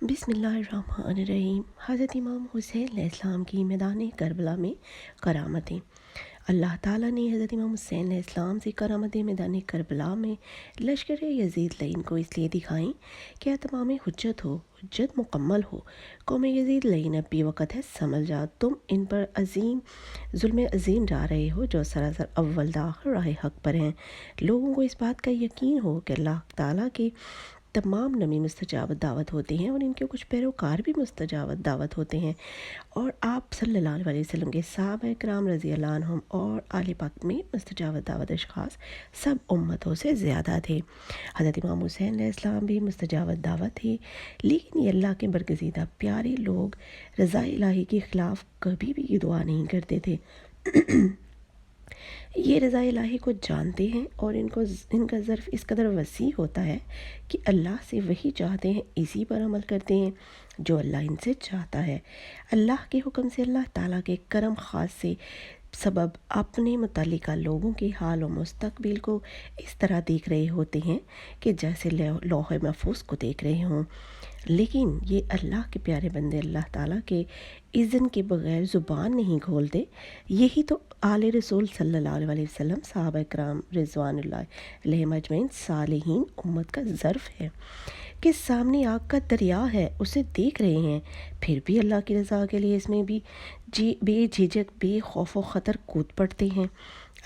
بسم اللہ الرحمن الرحیم۔ حضرت امام حسین علیہ السلام کی میدان کربلا میں کرامتیں۔ اللہ تعالیٰ نے حضرت امام حسین علیہ السلام سے کرامتیں میدان کربلا میں لشکر یزید لعین کو اس لیے دکھائیں کہ تمام حجت ہو، حجت مکمل ہو۔ قوم یزید لعین اب بھی وقت ہے سنبھل جا، تم ان پر عظیم ظلم عظیم ڈال رہے ہو جو سراسر اول داخل راہ حق پر ہیں۔ لوگوں کو اس بات کا یقین ہو کہ اللہ تعالیٰ کے تمام نبی مستجاب دعوت ہوتے ہیں اور ان کے کچھ پیروکار بھی مستجاب دعوت ہوتے ہیں، اور آپ صلی اللہ علیہ وسلم کے صحابہ کرام رضی اللہ عنہم اور آل پاک میں مستجاب دعوت اشخاص سب امتوں سے زیادہ تھے۔ حضرت امام حسین علیہ السلام بھی مستجاب دعوت تھے، لیکن یہ اللہ کے برگزیدہ پیارے لوگ رضا الہی کے خلاف کبھی بھی یہ دعا نہیں کرتے تھے۔ یہ رضا الہی کو جانتے ہیں اور ان کا ظرف اس قدر وسیع ہوتا ہے کہ اللہ سے وہی چاہتے ہیں، اسی پر عمل کرتے ہیں جو اللہ ان سے چاہتا ہے۔ اللہ کے حکم سے اللہ تعالیٰ کے کرم خاص سے سبب اپنے متعلقہ لوگوں کے حال و مستقبل کو اس طرح دیکھ رہے ہوتے ہیں کہ جیسے لوح محفوظ کو دیکھ رہے ہوں، لیکن یہ اللہ کے پیارے بندے اللہ تعالیٰ کے اذن کے بغیر زبان نہیں کھولتے۔ یہی تو آل رسول صلی اللہ علیہ وسلم، صحابہ کرام رضوان اللہ علیہم اجمعین، صالحین امت کا ظرف ہے کہ سامنے آگ کا دریا ہے، اسے دیکھ رہے ہیں، پھر بھی اللہ کی رضا کے لیے اس میں بھی بے جھجک بے خوف و خطر کود پڑتے ہیں۔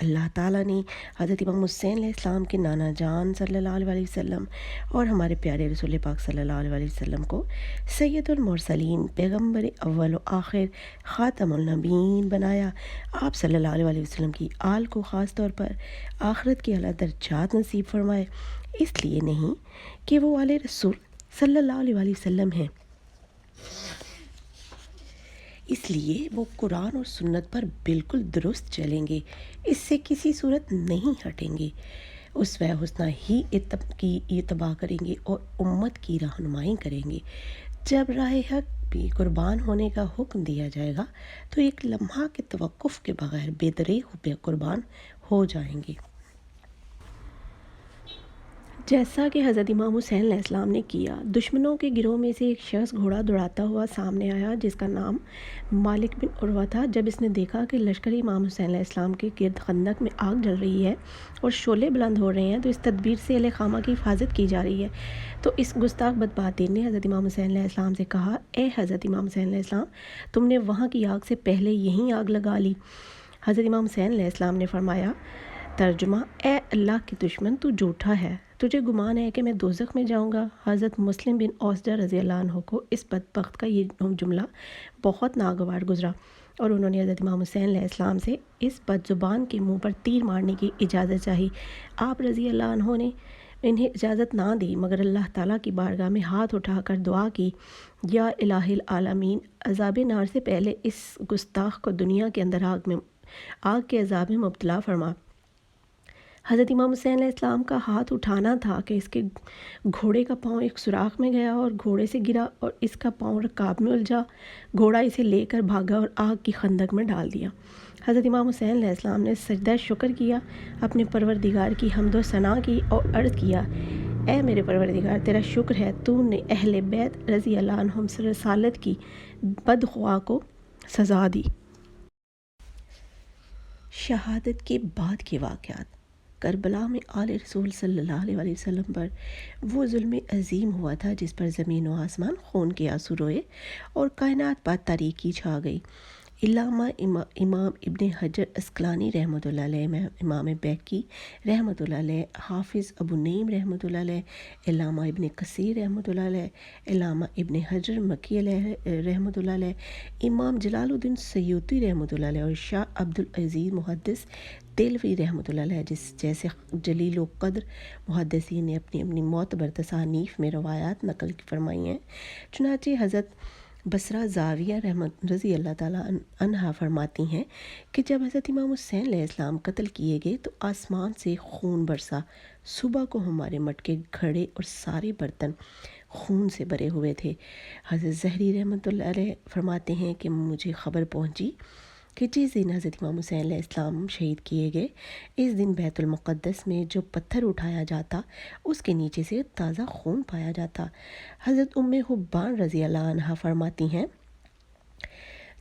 اللہ تعالیٰ نے حضرت امام حسین علیہ السلام کے نانا جان صلی اللہ علیہ وسلم اور ہمارے پیارے رسول پاک صلی اللہ علیہ وسلم کو سید المرسلین، پیغمبر اول و آخر، خاتم النبیین بنایا۔ آپ صلی اللہ علیہ وسلم کی آل کو خاص طور پر آخرت کی اعلیٰ درجات نصیب فرمائے، اس لیے نہیں کہ وہ آل رسول صلی اللہ علیہ وسلم ہیں، اس لیے وہ قرآن اور سنت پر بالکل درست چلیں گے، اس سے کسی صورت نہیں ہٹیں گے، اسوہ حسنہ ہی کی اتباع کریں گے اور امت کی رہنمائی کریں گے۔ جب راہ حق بھی قربان ہونے کا حکم دیا جائے گا تو ایک لمحہ کے توقف کے بغیر بے درے بے قربان ہو جائیں گے، جیسا کہ حضرت امام حسین علیہ السلام نے کیا۔ دشمنوں کے گروہ میں سے ایک شخص گھوڑا دوڑاتا ہوا سامنے آیا جس کا نام مالک بن عروہ تھا۔ جب اس نے دیکھا کہ لشکر امام حسین علیہ السلام کے گرد خندق میں آگ جل رہی ہے اور شعلے بلند ہو رہے ہیں تو اس تدبیر سے اہل خامہ کی حفاظت کی جا رہی ہے، تو اس گستاخ بدبادین نے حضرت امام حسین علیہ السلام سے کہا، اے حضرت امام حسین علیہ السلام، تم نے وہاں کی آگ سے پہلے یہیں آگ لگا لی۔ حضرت امام حسین علیہ السلام نے فرمایا، ترجمہ: اے اللہ کے دشمن، تو جھوٹا ہے، تجھے گمان ہے کہ میں دوزخ میں جاؤں گا۔ حضرت مسلم بن اوسجہ رضی اللہ عنہ کو اس بدبخت کا یہ جملہ بہت ناگوار گزرا اور انہوں نے حضرت امام حسین علیہ السلام سے اس بد زبان کے منہ پر تیر مارنے کی اجازت چاہی۔ آپ رضی اللہ عنہ نے انہیں اجازت نہ دی مگر اللہ تعالیٰ کی بارگاہ میں ہاتھ اٹھا کر دعا کی، یا الہ العالمین، عذاب نار سے پہلے اس گستاخ کو دنیا کے اندر آگ کے عذاب میں مبتلا فرما۔ حضرت امام حسین علیہ السلام کا ہاتھ اٹھانا تھا کہ اس کے گھوڑے کا پاؤں ایک سوراخ میں گیا اور گھوڑے سے گرا اور اس کا پاؤں رکاب میں الجھا۔ گھوڑا اسے لے کر بھاگا اور آگ کی خندق میں ڈال دیا۔ حضرت امام حسین علیہ السلام نے سجدہ شکر کیا، اپنے پروردگار کی حمد و ثنا کی اور عرض کیا، اے میرے پروردگار، تیرا شکر ہے، تو نے اہل بیت رضی اللہ عنہم سے رسالت کی بدخواہ کو سزا دی۔ شہادت کے بعد کے واقعات۔ کربلا میں آل رسول صلی اللہ علیہ وسلم پر وہ ظلم عظیم ہوا تھا جس پر زمین و آسمان خون کے آنسو روئے اور کائنات پر تاریکی چھا گئی۔ علامہ امام ابن حجر عسقلانی رحمۃ اللہ علیہ، امام بیہقی رحمۃ اللہ علیہ، حافظ ابو نعیم رحمۃ اللہ علیہ، علامہ ابن کثیر رحمۃ اللہ علیہ، علامہ ابن حجر مکی علیہ رحمۃ اللہ علیہ، امام جلال الدین سیوطی رحمۃ اللہ علیہ اور شاہ عبدالعزیز محدث دہلوی رحمۃ اللہ علیہ جیسے جلیل و قدر محدثین نے اپنی معتبر تصانیف میں روایات نقل فرمائی ہیں۔ چنانچہ حضرت بصرہ زاویہ رحمت رضی اللہ تعالیٰ عنہا فرماتی ہیں کہ جب حضرت امام حسین علیہ السلام قتل کیے گئے تو آسمان سے خون برسا، صبح کو ہمارے مٹکے گھڑے اور سارے برتن خون سے بھرے ہوئے تھے۔ حضرت زہری رحمۃ اللہ علیہ فرماتے ہیں کہ مجھے خبر پہنچی کہ جس دن حضرت امام حسین علیہ السلام شہید کیے گئے، اس دن بیت المقدس میں جو پتھر اٹھایا جاتا اس کے نیچے سے تازہ خون پایا جاتا۔ حضرت ام حبان رضی اللہ عنہا فرماتی ہیں،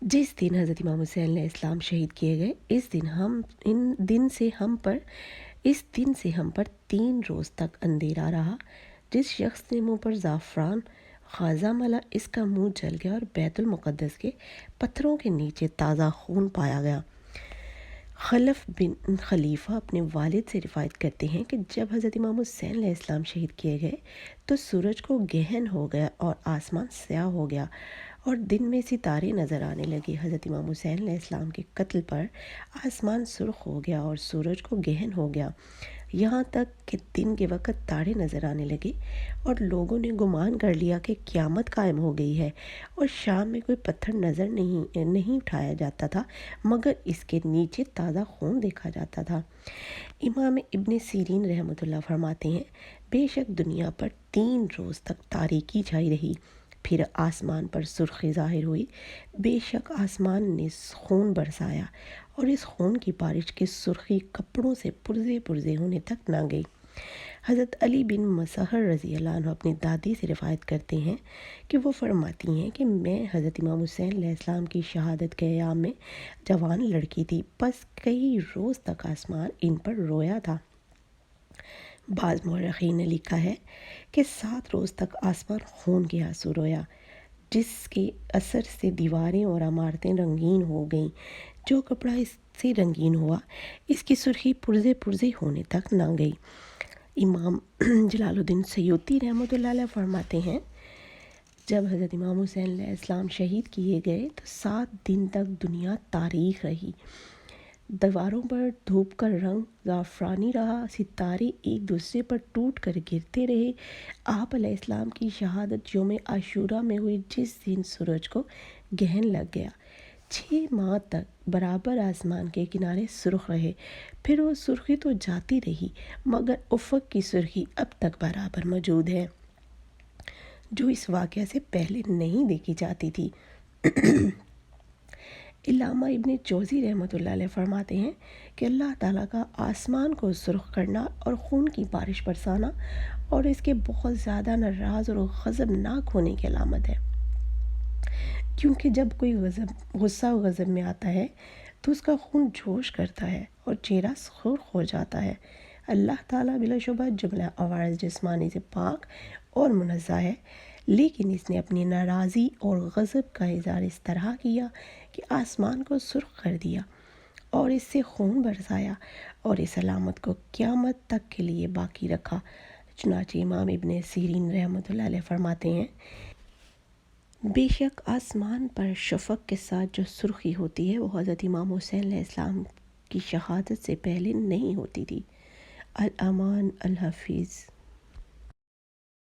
جس دن حضرت امام حسین علیہ السلام شہید کیے گئے، اس دن سے ہم پر 3 روز تک اندھیرا رہا۔ جس شخص نے منہ پر زعفران غازہ ملا، اس کا منہ جل گیا اور بیت المقدس کے پتھروں کے نیچے تازہ خون پایا گیا۔ خلف بن خلیفہ اپنے والد سے روایت کرتے ہیں کہ جب حضرت امام حسین علیہ السلام شہید کیے گئے تو سورج کو گہن ہو گیا اور آسمان سیاہ ہو گیا اور دن میں ستارے نظر آنے لگے۔ حضرت امام حسین علیہ السلام کے قتل پر آسمان سرخ ہو گیا اور سورج کو گہن ہو گیا، یہاں تک کہ دن کے وقت تارے نظر آنے لگے اور لوگوں نے گمان کر لیا کہ قیامت قائم ہو گئی ہے، اور شام میں کوئی پتھر نظر نہیں اٹھایا جاتا تھا مگر اس کے نیچے تازہ خون دیکھا جاتا تھا۔ امام ابن سیرین رحمۃ اللہ فرماتے ہیں، بے شک دنیا پر 3 روز تک تاریکی چھائی رہی، پھر آسمان پر سرخی ظاہر ہوئی، بے شک آسمان نے خون برسایا اور اس خون کی بارش کی سرخی کپڑوں سے پرزے پرزے ہونے تک نہ گئی۔ حضرت علی بن مسہر رضی اللہ عنہ اپنی دادی سے روایت کرتے ہیں کہ وہ فرماتی ہیں کہ میں حضرت امام حسین علیہ السلام کی شہادت کے ایام میں جوان لڑکی تھی، بس کئی روز تک آسمان ان پر رویا تھا۔ بعض مورخین نے لکھا ہے کہ 7 روز تک آسمان خون کے آنسو رویا، جس کے اثر سے دیواریں اور عمارتیں رنگین ہو گئیں۔ جو کپڑا اس سے رنگین ہوا، اس کی سرخی پرزے پرزے ہونے تک نہ گئی۔ امام جلال الدین سیوطی رحمۃ اللہ علیہ فرماتے ہیں، جب حضرت امام حسین علیہ السلام شہید کیے گئے تو 7 دن تک دنیا تاریک رہی، دیواروں پر دھوپ کا رنگ زعفرانی رہا، ستارے ایک دوسرے پر ٹوٹ کر گرتے رہے۔ آپ علیہ السلام کی شہادت یوم عاشوراء میں ہوئی، جس دن سورج کو گہن لگ گیا۔ 6 ماہ تک برابر آسمان کے کنارے سرخ رہے، پھر وہ سرخی تو جاتی رہی مگر افق کی سرخی اب تک برابر موجود ہے، جو اس واقعہ سے پہلے نہیں دیکھی جاتی تھی۔ علامہ ابن جوزی رحمۃ اللہ علیہ فرماتے ہیں کہ اللہ تعالیٰ کا آسمان کو سرخ کرنا اور خون کی بارش برسانا اور اس کے بہت زیادہ ناراض اور غضبناک ہونے کی علامت ہے، کیونکہ جب کوئی غصہ و غضب میں آتا ہے تو اس کا خون جوش کرتا ہے اور چہرہ سرخ ہو جاتا ہے۔ اللہ تعالیٰ بلا شبہ جملہ عوارض جسمانی سے پاک اور منزہ ہے، لیکن اس نے اپنی ناراضی اور غضب کا اظہار اس طرح کیا کہ آسمان کو سرخ کر دیا اور اس سے خون برسایا اور اس علامت کو قیامت تک کے لیے باقی رکھا۔ چنانچہ امام ابن سیرین رحمۃ اللہ علیہ فرماتے ہیں، بے شک آسمان پر شفق کے ساتھ جو سرخی ہوتی ہے وہ حضرت امام حسین علیہ السلام کی شہادت سے پہلے نہیں ہوتی تھی۔ الامان، الحافظ۔